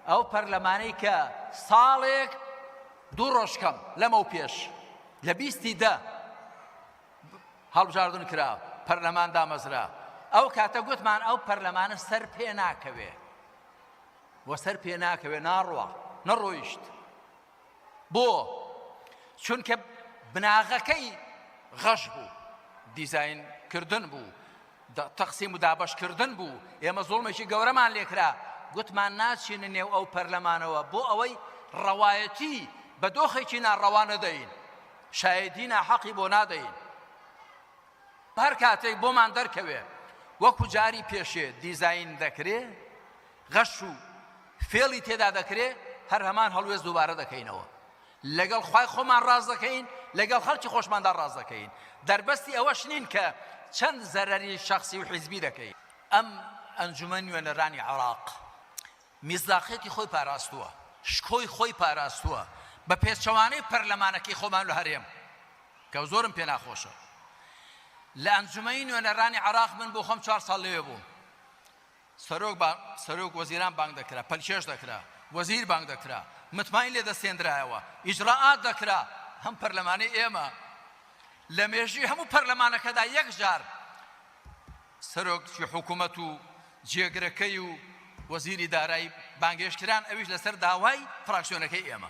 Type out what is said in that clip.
ئەو پەرلەمانەی کە ساڵێک دوو ڕۆژ کەم لەمە و پێش لە 20 هەڵبژاردن کرا پەرلەمان دامەزرا ئەو کاتە گوتمان ئەو پەرلەمانە سەر پێ ناکەوێ وە سەر پێ ناکەوێ ناڕوە نەڕۆیشت بۆ چونکە بناغەکەی غەش بوو دیزاینکردن بوو تەقسیم و دابەشکردن بوو ئێمە زوڵمێکی گەورەمان لێکرا گوتمان ناچینە نێو ئەو پەرلەمانەوە بۆ ئەوەی ڕەوایەتی بە دۆخێکی ناڕەوا نەدەین شایەدی ناحەقی بۆ نادەین هەر کاتێک بۆمان دەرکەوێ وەکو جاری پێشێ دیزاین دەکرێ غەش و فێڵی تێدا دەکرێ هەر هەمان هەڵوێز دووبارە دەکەینەوە لەگەڵ خوای خۆمان ڕاز دەکەین لەگەڵ خەڵکی خۆشماندا ڕاز دەکەین دەربەستی ئەوەش نین کە چەند زەرەری شەخسی و حیزبی دەکەین ئەم ئەنجومەن نوێنەرانی عێراق میزداقیەتی خۆی پاراستووە شکۆی خۆی پاراستووە بە پێچەوانەی پەرلەمانەکەی خۆمان لە هەرێم کە زۆرم پێ ناخۆشە لە ئەنجومەی نوێنەرانی عێراق من بۆ خۆم 4 ساڵ لەوێ بووم سەرۆک وەزیران بانگ دەکرا پەلکێش دەکرا وەزیر بانگ دەکرا متماین لێ دەستێنرایەوە ئیجراعات دەکرا هەم پەرلەمانەی ئێمە لە مێژووی هەموو پەرلەمانەکەدا یەک جار سەرۆکی حکوومەت و جێگرەکەی و وەزیری دارایی بانگێشتران ئەویش لەسەر داوای فراکسیۆنەکەی ئێمە